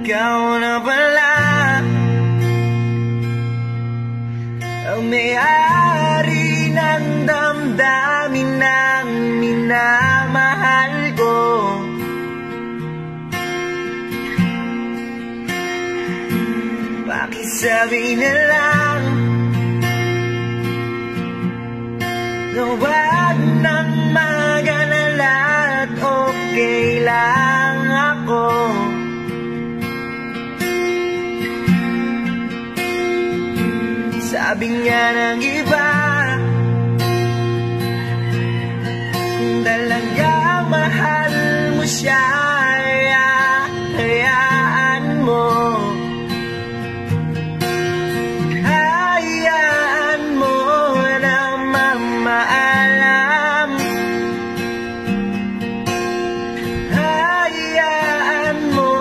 Ikaw na pala ang may-ari ng damdamin ng minamahal ko. Pakisabi na lang na wag nang mag-alala at okay lang ako. Sabi nga ng iba, kung talagang mahal mo siya, hayaan mo. Hayaan mo na mamaalam. Hayaan mo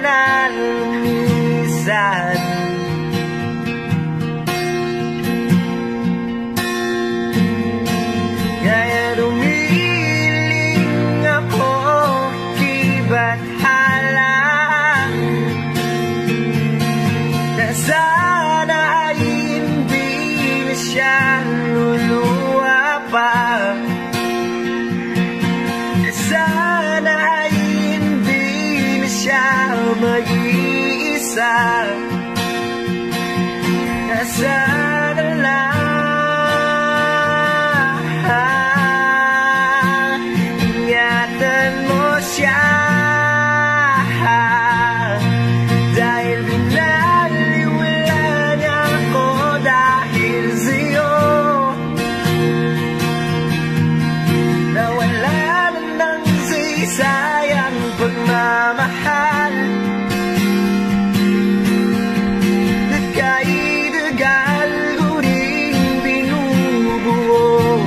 na lumisan. Sana ay hindi na siya luluwa pa. Sana ay hindi na siya mag-iisa. Sana lang ingatan mo siya. Sayang pagmamahal, nagkaidagal ko rin binubuo.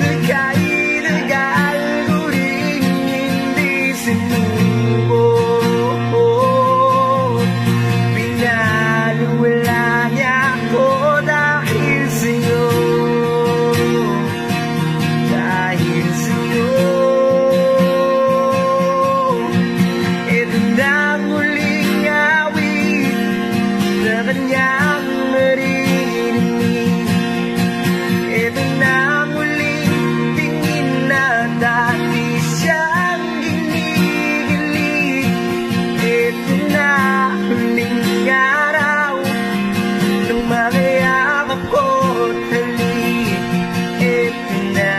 Nagkaidagal ko rin hindi sinubo. Pinaliwala niya ako dahil sa'yo. Kanyang maririnig, ito na muling tingin na dati siyang ginigilig. Ito na huling araw nang makayakap ko't halik. Ito na,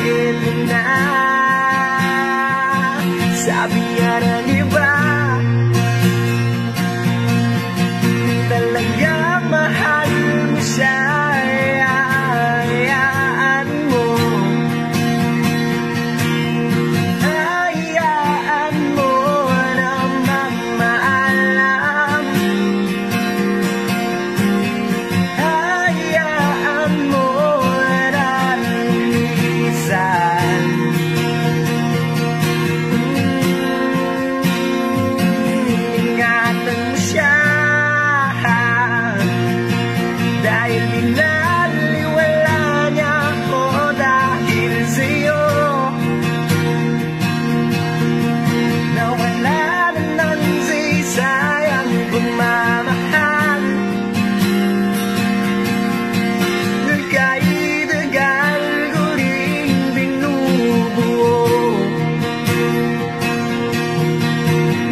ito na. Sabi nga ng iba, talagang mahal mo siya, hayaan mo. Hayaan mo na mamaalam. Hayaan mo na lumisan. Ingatan mo siya dahil pinaliwala niya ako dahil sa'yo. Nawala na ng sayang pagmamahal, nagkaidagal ko rin binubuo.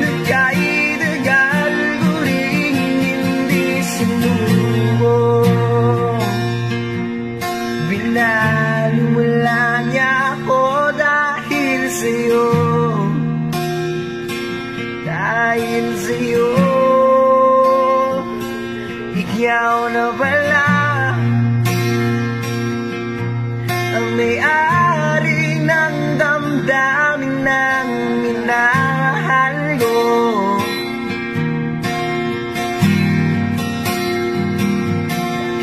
Nagkaidagal ko rin hindi sinubo. Binaliwala niya ako dahil sa'yo. Dahil sa'yo, ikaw na pala ang may-ari ng damdamin ng minamahal ko.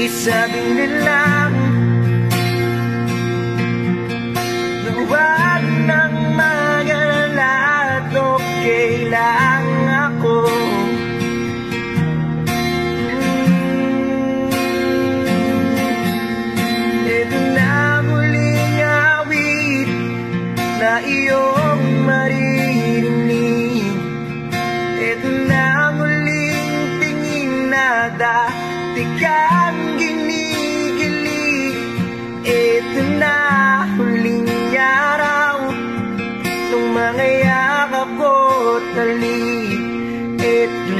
Isabi na lang na huwag nang mag-alala at okay lang ako. Ito na muling awit na iyong maririnig. Ito na muling tingin na dati kang ginigilig. Ito na huling araw nung mga yakap ko't halik. Ito